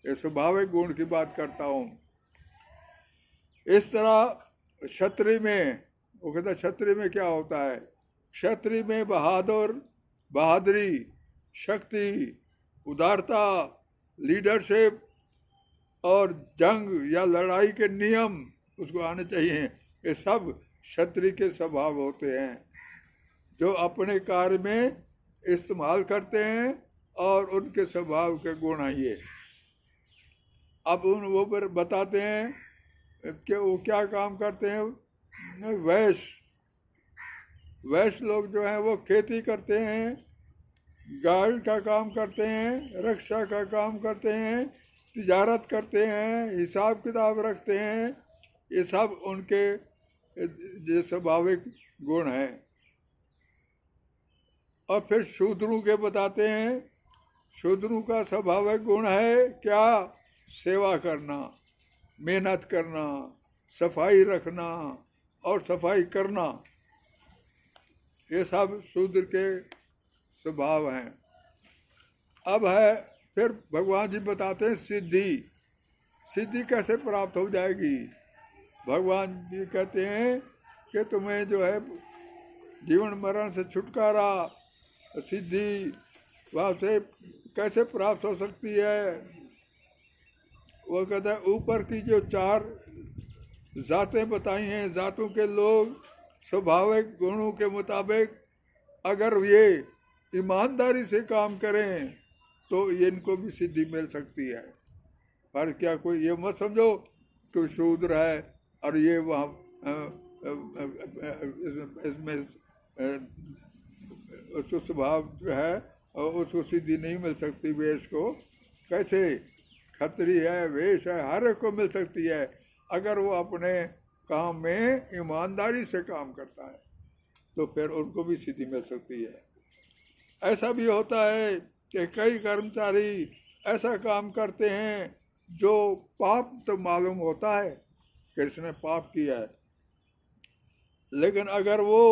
ये स्वाभाविक गुण की बात करता हूँ। इस तरह क्षत्रिय में, वो कहता क्षत्रिय में क्या होता है। क्षत्रिय में बहादुरी, शक्ति, उदारता, लीडरशिप और जंग या लड़ाई के नियम उसको आने चाहिए। ये सब क्षत्रिय के स्वभाव होते हैं जो अपने कार्य में इस्तेमाल करते हैं और उनके स्वभाव के गुण हैं ये। अब वो पर बताते हैं कि वो क्या काम करते हैं। वैश्य लोग जो हैं वो खेती करते हैं गार्ड का काम करते हैं, रक्षा का काम करते हैं, तिजारत करते हैं, हिसाब किताब रखते हैं, ये सब उनके जो स्वाभाविक गुण हैं। और फिर शूद्रों के बताते हैं, शूद्रों का स्वाभाविक गुण है क्या? सेवा करना, मेहनत करना, सफाई रखना और सफाई करना, ये सब शूद्र के स्वभाव हैं। अब है फिर भगवान जी बताते हैं सिद्धि। सिद्धि कैसे प्राप्त हो जाएगी? भगवान जी कहते हैं कि तुम्हें जो है जीवन मरण से छुटकारा, सिद्धि वहाँ से कैसे प्राप्त हो सकती है? वो कहता है ऊपर की जो 4 जातें बताई हैं, जातों के लोग स्वाभाविक गुणों के मुताबिक अगर ये ईमानदारी से काम करें तो ये इनको भी सिद्धि मिल सकती है। पर क्या कोई ये मत समझो कि शूद्र है और ये वहाँ इसमें उसको स्वभाव जो है और उसको सिद्धि नहीं मिल सकती। वेश को कैसे, खत्री है, वेश है, हर एक को मिल सकती है अगर वो अपने काम में ईमानदारी से काम करता है तो फिर उनको भी सिद्धि मिल सकती है। ऐसा भी होता है कि कई कर्मचारी ऐसा काम करते हैं जो पाप तो मालूम होता है कि इसने पाप किया है, लेकिन अगर वो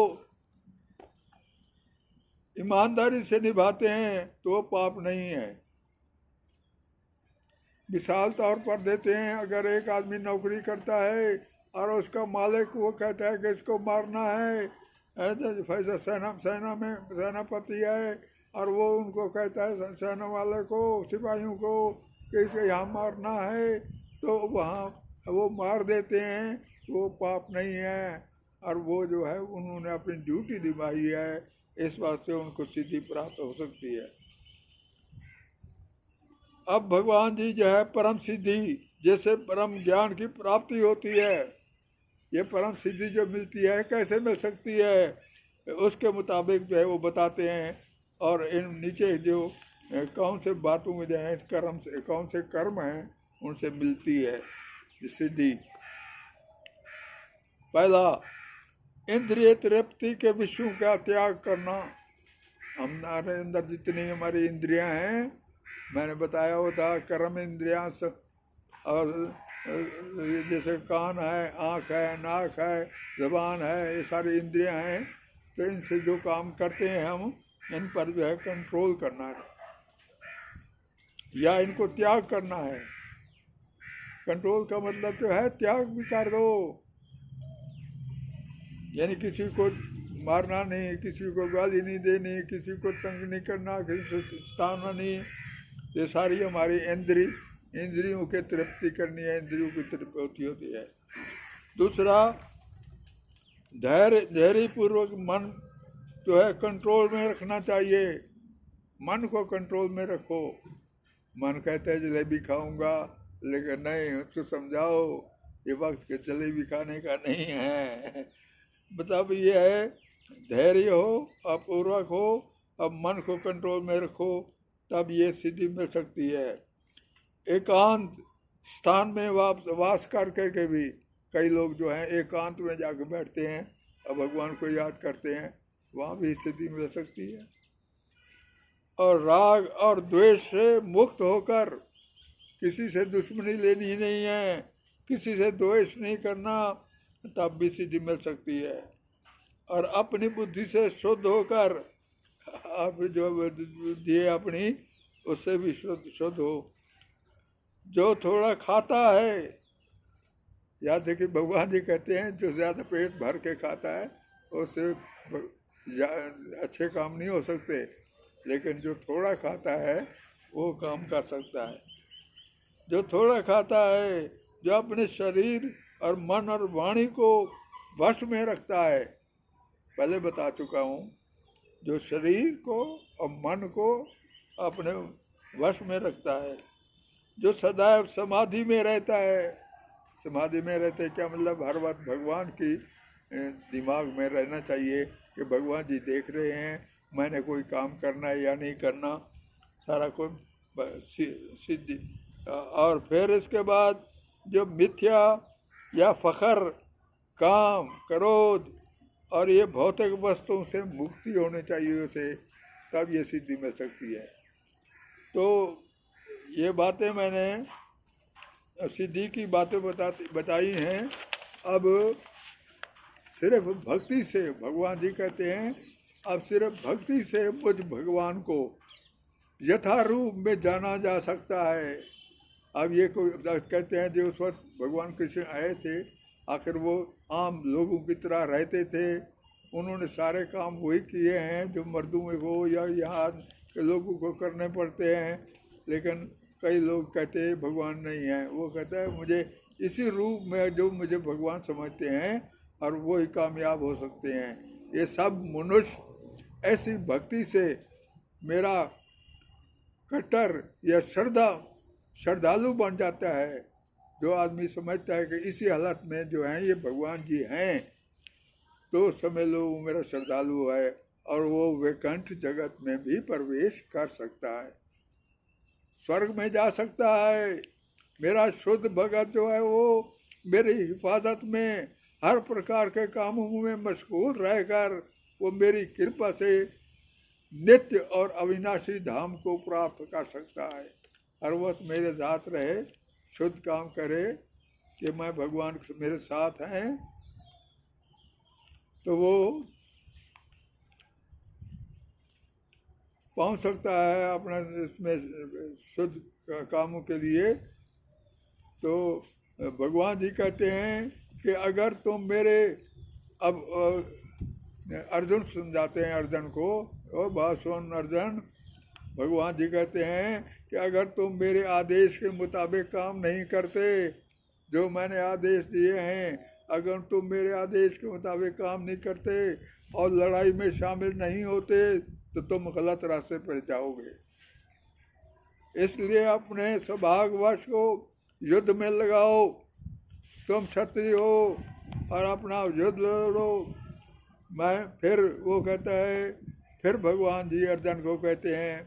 ईमानदारी से निभाते हैं तो वो पाप नहीं है। मिसाल तौर पर देते हैं, अगर एक आदमी नौकरी करता है और उसका मालिक वो कहता है कि इसको मारना है, फैसा सेना में सेनापति है और वो उनको कहता है सेना वाले को, सिपाहियों को कि इसे यहाँ मारना है, तो वहाँ वो मार देते हैं तो वो पाप नहीं है और वो जो है उन्होंने अपनी ड्यूटी निभाई है, इस वास्ते उनको सिद्धि प्राप्त हो सकती है। अब भगवान जी जो है परम सिद्धि, जैसे परम ज्ञान की प्राप्ति होती है, ये परम सिद्धि जो मिलती है कैसे मिल सकती है उसके मुताबिक जो है वो बताते हैं। और इन नीचे जो कौन से बातों में जो है कर्म से, कौन से कर्म हैं उनसे मिलती है सिद्धि। पहला, इंद्रिय तृप्ति के विषयों का त्याग करना। हमारे अंदर जितनी हमारी इंद्रियां हैं, मैंने बताया वो था कर्म इंद्रियां, और जैसे कान है, आँख है, नाक है, ज़बान है, ये सारी इंद्रियां हैं, तो इनसे जो काम करते हैं हम इन पर जो है कंट्रोल करना है या इनको त्याग करना है। कंट्रोल का मतलब तो है त्याग भी कर दो, यानी किसी को मारना नहीं, किसी को गाली नहीं देनी, किसी को तंग नहीं करना, किसी से सताना नहीं। ये सारी हमारी इंद्रियों की तृप्ति करनी है, इंद्रियों की तृप्ति होती है। दूसरा, धैर्य पूर्वक मन जो है कंट्रोल में रखना चाहिए। मन को कंट्रोल में रखो। मन कहता है जलेबी खाऊंगा, लेकिन नहीं, उसको समझाओ ये वक्त के जलेबी खाने का नहीं है। मतलब ये है धैर्य हो, अपूर्वक हो, अब मन को कंट्रोल में रखो, तब ये सिद्धि मिल सकती है। एकांत स्थान में वास करके के भी कई लोग जो हैं एकांत में जाकर बैठते हैं और भगवान को याद करते हैं, वहाँ भी सिद्धि मिल सकती है। और राग और द्वेष से मुक्त होकर, किसी से दुश्मनी लेनी ही नहीं है, किसी से द्वेष नहीं करना, तब भी सिद्धि मिल सकती है। और अपनी बुद्धि से शुद्ध होकर, आप जो बुद्धि है अपनी उससे भी शुद्ध हो। जो थोड़ा खाता है, याद देखिए भगवान जी कहते हैं जो ज़्यादा पेट भर के खाता है उससे अच्छे काम नहीं हो सकते, लेकिन जो थोड़ा खाता है वो काम कर सकता है। जो थोड़ा खाता है, जो अपने शरीर और मन और वाणी को वश में रखता है, पहले बता चुका हूँ, जो शरीर को और मन को अपने वश में रखता है, जो सदैव समाधि में रहता है। समाधि में रहते क्या मतलब? हर वक्त भगवान की दिमाग में रहना चाहिए कि भगवान जी देख रहे हैं, मैंने कोई काम करना है या नहीं करना, सारा कोई सिद्धि। और फिर इसके बाद जो मिथ्या या फखर, काम, क्रोध और ये भौतिक वस्तुओं से मुक्ति होनी चाहिए उसे, तब ये सिद्धि मिल सकती है। तो ये बातें मैंने सिद्धि की बातें बताई हैं। अब सिर्फ भक्ति से, भगवान जी कहते हैं अब सिर्फ भक्ति से मुझ भगवान को यथारूप में जाना जा सकता है। अब ये कोई कहते हैं जो उस वक्त भगवान कृष्ण आए थे, आखिर वो आम लोगों की तरह रहते थे, उन्होंने सारे काम वही किए हैं जो मर्दों में हो या यहाँ के लोगों को करने पड़ते हैं। लेकिन कई लोग कहते हैं भगवान नहीं है, वो कहता है मुझे इसी रूप में जो मुझे भगवान समझते हैं और वो ही कामयाब हो सकते हैं। ये सब मनुष्य ऐसी भक्ति से मेरा कट्टर या श्रद्धालु बन जाता है। जो आदमी समझता है कि इसी हालत में जो हैं ये भगवान जी हैं, तो समझ लो वो मेरा श्रद्धालु है और वो वैकुंठ जगत में भी प्रवेश कर सकता है, स्वर्ग में जा सकता है। मेरा शुद्ध भगत जो है वो मेरी हिफाजत में हर प्रकार के कामों में मशगूल रहकर वो मेरी कृपा से नित्य और अविनाशी धाम को प्राप्त कर सकता है। हर वक्त मेरे साथ रहे, शुद्ध काम करे कि मैं भगवान मेरे साथ हैं, तो वो पहुंच सकता है अपना इसमें शुद्ध कामों के लिए। तो भगवान जी कहते हैं कि अगर तुम मेरे, अब अर्जुन समझाते हैं अर्जुन को, ओ बात सुन अर्जुन, भगवान जी कहते हैं कि अगर तुम मेरे आदेश के मुताबिक काम नहीं करते, जो मैंने आदेश दिए हैं, अगर तुम मेरे आदेश के मुताबिक काम नहीं करते और लड़ाई में शामिल नहीं होते तो तुम गलत रास्ते पर जाओगे। इसलिए अपने सौभाग्यवश को युद्ध में लगाओ, तुम क्षत्रिय हो और अपना युद्ध लड़ो। मैं फिर वो कहता है, फिर भगवान जी अर्जुन को कहते हैं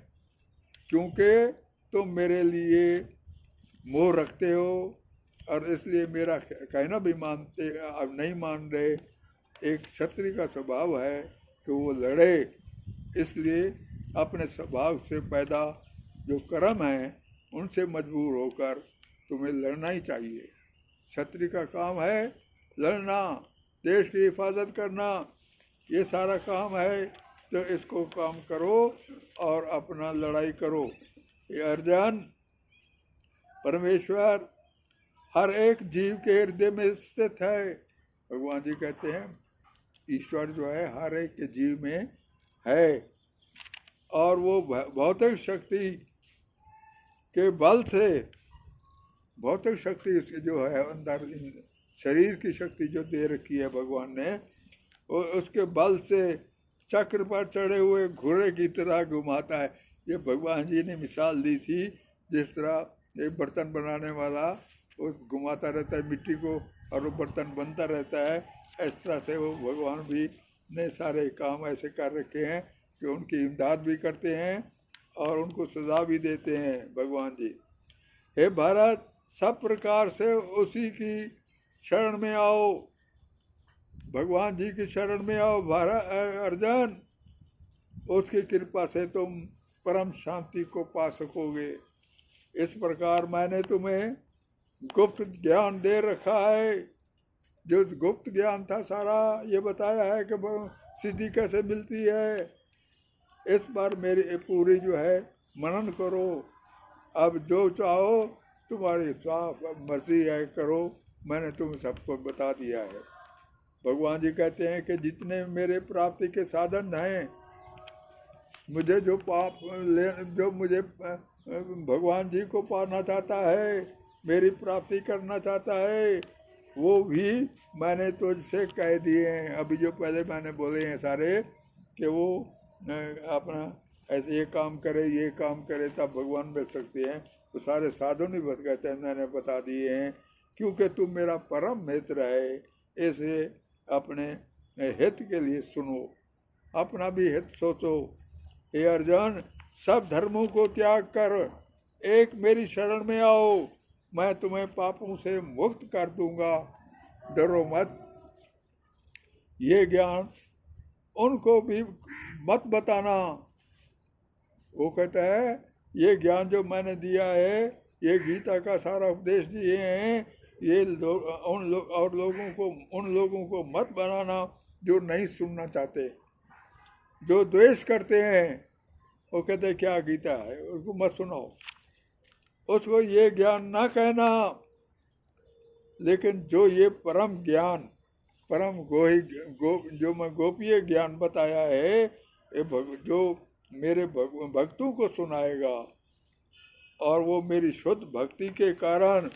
क्योंकि तुम मेरे लिए मोह रखते हो और इसलिए मेरा कहना भी मानते अब नहीं मान रहे। एक क्षत्रिय का स्वभाव है कि वो लड़े, इसलिए अपने स्वभाव से पैदा जो कर्म है उनसे मजबूर होकर तुम्हें लड़ना ही चाहिए। क्षत्रिय का काम है लड़ना, देश की हिफाजत करना, ये सारा काम है। तो इसको काम करो और अपना लड़ाई करो। ये अर्जुन, परमेश्वर हर एक जीव के हृदय में स्थित है। भगवान जी कहते हैं ईश्वर जो है हर एक के जीव में है और वो भौतिक शक्ति के बल से, भौतिक शक्ति जो है अंदर शरीर की शक्ति जो दे रखी है भगवान ने, उसके बल से चक्र पर चढ़े हुए घोड़े की तरह घुमाता है। ये भगवान जी ने मिसाल दी थी, जिस तरह एक बर्तन बनाने वाला उस घुमाता रहता है मिट्टी को और वो बर्तन बनता रहता है, इस तरह से वो भगवान भी ने सारे काम ऐसे कर रखे हैं कि उनकी इमदाद भी करते हैं और उनको सजा भी देते हैं भगवान जी। हे भारत, सब प्रकार से उसी की शरण में आओ, भगवान जी की शरण में आओ भारत अर्जुन, उसकी कृपा से तुम परम शांति को पा सकोगे। इस प्रकार मैंने तुम्हें गुप्त ज्ञान दे रखा है। जो गुप्त ज्ञान था सारा ये बताया है कि सिद्धि कैसे मिलती है। इस बार मेरी पूरी जो है मनन करो। अब जो चाहो तुम्हारी साफ मर्जी है करो, मैंने तुम सबको बता दिया है। भगवान जी कहते हैं कि जितने मेरे प्राप्ति के साधन हैं, मुझे जो जो मुझे भगवान जी को पाना चाहता है, मेरी प्राप्ति करना चाहता है, वो भी मैंने तुझसे कह दिए हैं। अभी जो पहले मैंने बोले हैं सारे कि वो अपना ऐसे ये काम करे ये काम करे तब भगवान मिल सकते हैं, तो सारे साधन ही बस कहते हैं मैंने बता दिए हैं। क्योंकि तुम मेरा परम मित्र है, ऐसे अपने हित के लिए सुनो। अपना भी हित सोचो। हे अर्जुन, सब धर्मों को त्याग कर एक मेरी शरण में आओ, मैं तुम्हें पापों से मुक्त कर दूंगा, डरो मत। ये ज्ञान उनको भी मत बताना। वो कहता है ये ज्ञान जो मैंने दिया है, ये गीता का सारा उपदेश दिए हैं, ये उन लोगों को मत बनाना जो नहीं सुनना चाहते, जो द्वेष करते हैं। वो कहते हैं क्या गीता है, उसको मत सुनाओ, उसको ये ज्ञान ना कहना। लेकिन जो ये परम ज्ञान, परम जो मैं गोपीय ज्ञान बताया है, जो मेरे भक्तों को सुनाएगा, और वो मेरी शुद्ध भक्ति के कारण,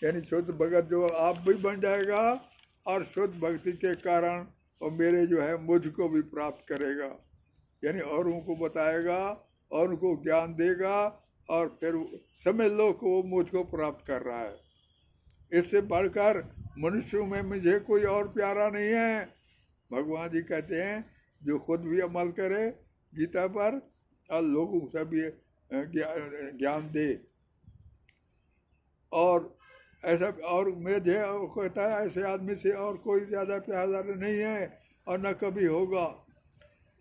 यानी शुद्ध भगत जो आप भी बन जाएगा, और शुद्ध भक्ति के कारण वो मेरे जो है मुझको भी प्राप्त करेगा, यानी औरों को बताएगा और उनको ज्ञान देगा, और फिर समझ लो कि वो मुझको प्राप्त कर रहा है। इससे बढ़कर मनुष्यों में मुझे कोई और प्यारा नहीं है। भगवान जी कहते हैं जो खुद भी अमल करे गीता पर और लोगों से भी ज्ञान दे, और ऐसा, और मुझे कहता है ऐसे आदमी से और कोई ज़्यादा प्यारा नहीं है और न कभी होगा।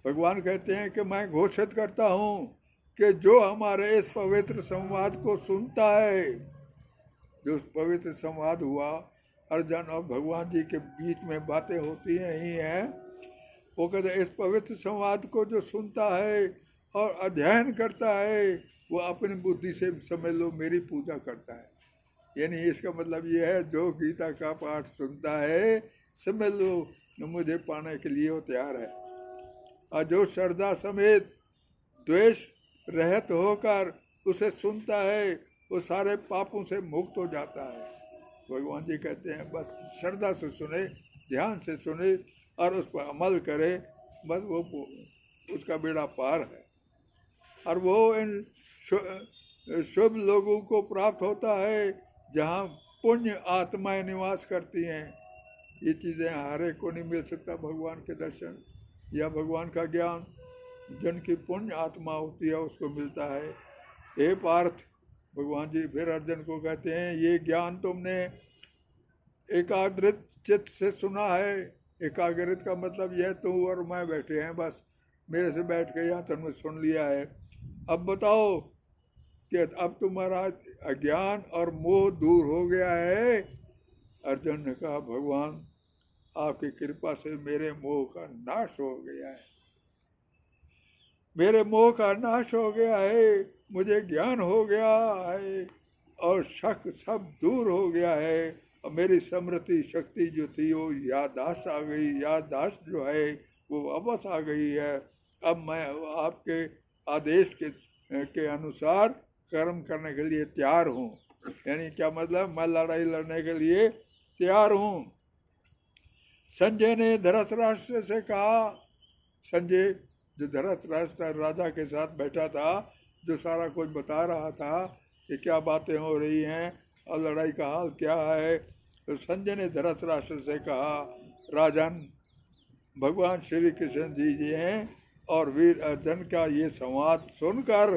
भगवान कहते हैं कि मैं घोषित करता हूँ कि जो हमारे इस पवित्र संवाद को सुनता है, जो पवित्र संवाद हुआ अर्जुन और भगवान जी के बीच में बातें होती ही हैं, वो कहते हैं इस पवित्र संवाद को जो सुनता है और अध्ययन करता है, वो अपनी बुद्धि से समझ लो मेरी पूजा करता है। यानी इसका मतलब ये है जो गीता का पाठ सुनता है, समझ लो मुझे पाने के लिए वो तैयार है। और जो श्रद्धा समेत द्वेष रहित होकर उसे सुनता है, वो सारे पापों से मुक्त हो जाता है। भगवान जी कहते हैं बस श्रद्धा से सुने, ध्यान से सुने और उस पर अमल करे, बस वो उसका बेड़ा पार है। और वो इन शुभ लोगों को प्राप्त होता है जहाँ पुण्य आत्माएं निवास करती हैं। ये चीज़ें हर एक को नहीं मिल सकता, भगवान के दर्शन या भगवान का ज्ञान जिनकी पुण्य आत्मा होती है उसको मिलता है। हे पार्थ, भगवान जी फिर अर्जुन को कहते हैं ये ज्ञान तुमने एकाग्रित चित्त से सुना है। एकाग्रित का मतलब यह तू और मैं बैठे हैं, बस मेरे से बैठ के यहाँ तुमने सुन लिया है। अब बताओ कि अब तुम्हारा अज्ञान और मोह दूर हो गया है। अर्जुन ने कहा भगवान आपकी कृपा से मेरे मोह का नाश हो गया है, मेरे मोह का नाश हो गया है, मुझे ज्ञान हो गया है और शक सब दूर हो गया है, और मेरी स्मृति शक्ति जो थी वो याददाश्त आ गई, याददाश्त जो है वो वापस आ गई है। अब मैं आपके आदेश के अनुसार कर्म करने के लिए तैयार हूँ। यानी क्या मतलब, मैं लड़ाई लड़ने के लिए तैयार हूँ। संजय ने धृतराष्ट्र से कहा, संजय जो धृतराष्ट्र राजा के साथ बैठा था, जो सारा कुछ बता रहा था कि क्या बातें हो रही हैं और लड़ाई का हाल क्या है, तो संजय ने धृतराष्ट्र से कहा राजन, भगवान श्री कृष्ण जी हैं और वीर अर्जुन का ये संवाद सुनकर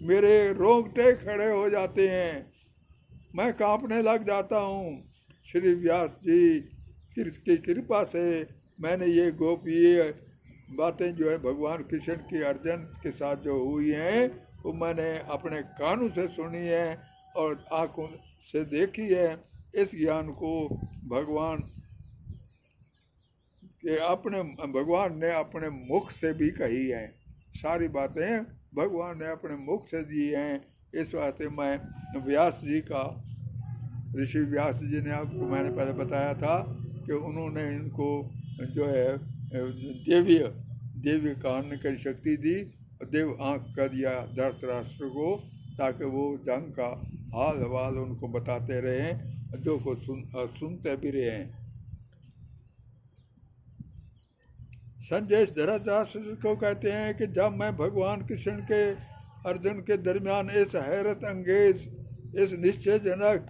मेरे रोंगटे खड़े हो जाते हैं, मैं कांपने लग जाता हूँ। श्री व्यास जी की कृपा से मैंने ये गोपीय बातें जो है भगवान कृष्ण की अर्जुन के साथ जो हुई हैं वो मैंने अपने कानों से सुनी है और आँखों से देखी है। इस ज्ञान को भगवान ने अपने मुख से भी कही है, सारी बातें भगवान ने अपने मुख से दी हैं। इस वास्ते मैं व्यास जी का, ऋषि व्यास जी ने आपको मैंने पहले बताया था कि उन्होंने इनको जो है देवी कान की शक्ति दी, देव आँख कर दिया धृतराष्ट्र को, ताकि वो जंग का हाल हवाल उनको बताते रहें, जो को सुनते भी रहें। संजय धृतराष्ट्र को कहते हैं कि जब मैं भगवान कृष्ण के अर्जुन के दरमियान इस हैरत अंगेज, इस निश्चयजनक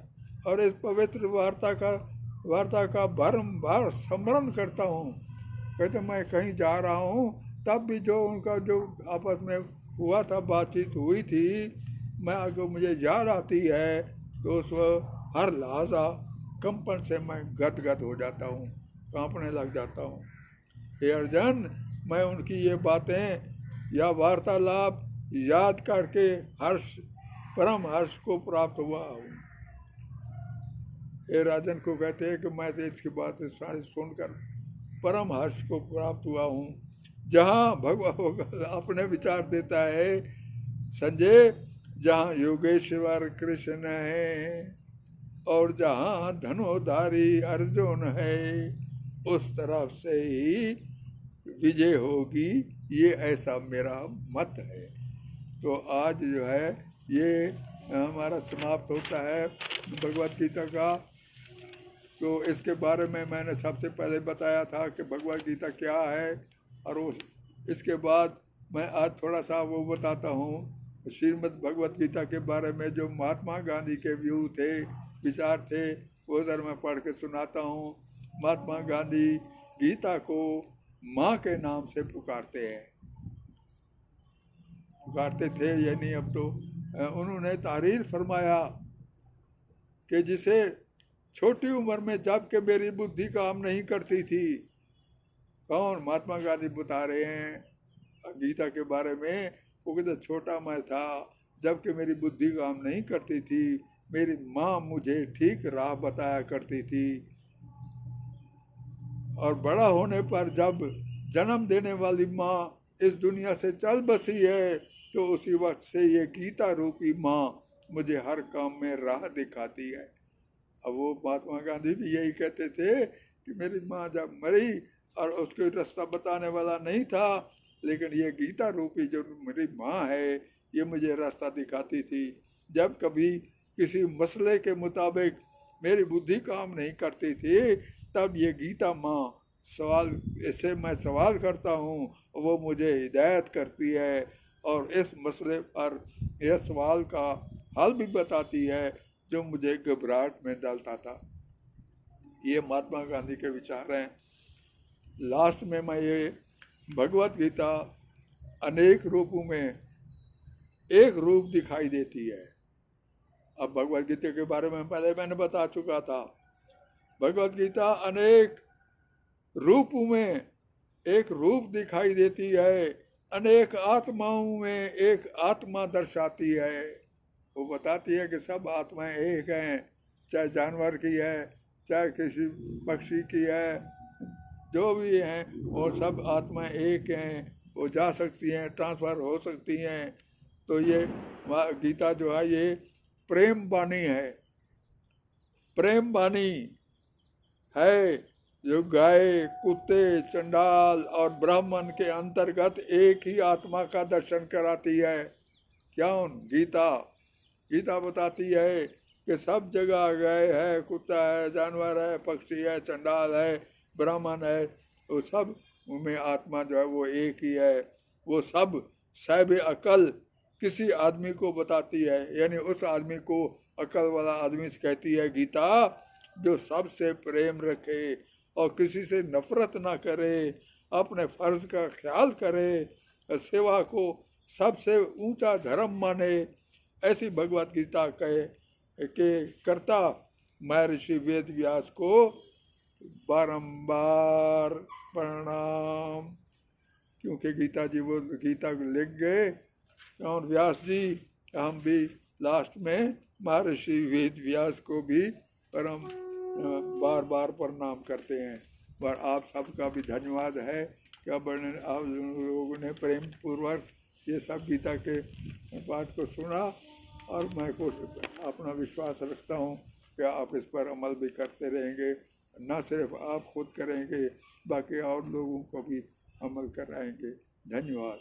और इस पवित्र वार्ता का बारंबार स्मरण करता हूँ, कहते मैं कहीं जा रहा हूँ, तब भी जो उनका जो आपस में हुआ था, बातचीत हुई थी, मैं अगर मुझे याद आती है तो उस हर लहजा कंपन से मैं गदगद हो जाता हूँ, कांपने लग जाता हूँ। हे अर्जन, मैं उनकी ये बातें या वार्तालाप याद करके हर्ष, परम हर्ष को प्राप्त हुआ हूँ। हे राजन को कहते हैं कि मैं तो इसकी बातें सारी सुनकर परम हर्ष को प्राप्त हुआ हूँ। जहाँ भगवान अपने विचार देता है संजय, जहाँ योगेश्वर कृष्ण है और जहाँ धनुधारी अर्जुन है, उस तरफ से ही विजय होगी, ये ऐसा मेरा मत है। तो आज जो है ये हमारा समाप्त होता है भगवत गीता का। तो इसके बारे में मैंने सबसे पहले बताया था कि भगवत गीता क्या है, और इसके बाद मैं आज थोड़ा सा वो बताता हूँ श्रीमद् भगवत गीता के बारे में, जो महात्मा गांधी के व्यू थे, विचार थे, वो जरा मैं पढ़ के सुनाता हूँ। महात्मा गांधी गीता को माँ के नाम से पुकारते हैं, पुकारते थे, यानी अब तो उन्होंने तारीर फरमाया कि जिसे छोटी उम्र में जबकि मेरी बुद्धि काम नहीं करती थी, कौन? महात्मा गांधी बता रहे हैं गीता के बारे में। वो कहते छोटा मैं था, जबकि मेरी बुद्धि काम नहीं करती थी, मेरी माँ मुझे ठीक राह बताया करती थी, और बड़ा होने पर जब जन्म देने वाली माँ इस दुनिया से चल बसी है, तो उसी वक्त से ये गीता रूपी माँ मुझे हर काम में राह दिखाती है। अब वो महात्मा गांधी भी यही कहते थे कि मेरी माँ जब मरी और उसको रास्ता बताने वाला नहीं था, लेकिन ये गीता रूपी जो मेरी माँ है, ये मुझे रास्ता दिखाती थी। जब कभी किसी मसले के मुताबिक मेरी बुद्धि काम नहीं करती थी, तब ये गीता माँ सवाल, इससे मैं सवाल करता हूँ, वो मुझे हिदायत करती है और इस मसले पर यह सवाल का हल भी बताती है जो मुझे घबराहट में डालता था। ये महात्मा गांधी के विचार हैं। लास्ट में मैं ये भगवत गीता अनेक रूपों में एक रूप दिखाई देती है। अब भगवत गीता के बारे में पहले मैंने बता चुका था, भगवत गीता अनेक रूपों में एक रूप दिखाई देती है, अनेक आत्माओं में एक आत्मा दर्शाती है। वो बताती है कि सब आत्माएं एक हैं, चाहे जानवर की है, चाहे किसी पक्षी की है, जो भी हैं वो सब आत्माएं एक हैं, वो जा सकती हैं, ट्रांसफर हो सकती हैं। तो ये गीता जो है ये प्रेम वाणी है, प्रेम वाणी है, जो गाय, कुत्ते, चंडाल और ब्राह्मण के अंतर्गत एक ही आत्मा का दर्शन कराती है। क्यों? गीता गीता बताती है कि सब जगह गाय है, कुत्ता है, जानवर है, पक्षी है, चंडाल है, ब्राह्मण है, वो सब में आत्मा जो है वो एक ही है। वो सब साहिब अकल किसी आदमी को बताती है, यानी उस आदमी को अकल वाला आदमी से कहती है गीता, जो सबसे प्रेम रखे और किसी से नफरत ना करे, अपने फर्ज का ख्याल करे, सेवा को सबसे ऊंचा धर्म माने, ऐसी भगवत गीता कहे के कर्ता महर्षि वेद व्यास को बारंबार प्रणाम। क्योंकि गीता जी वो गीता लिख गए और व्यास जी, हम भी लास्ट में महर्षि वेद व्यास को भी परम बार बार प्रणाम करते हैं। पर आप सबका भी धन्यवाद है कि आप लोगों ने प्रेम पूर्वक ये सब गीता के पाठ को सुना, और मैं कुछ अपना विश्वास रखता हूँ कि आप इस पर अमल भी करते रहेंगे। न सिर्फ आप खुद करेंगे, बाकी और लोगों को भी अमल कराएंगे। धन्यवाद।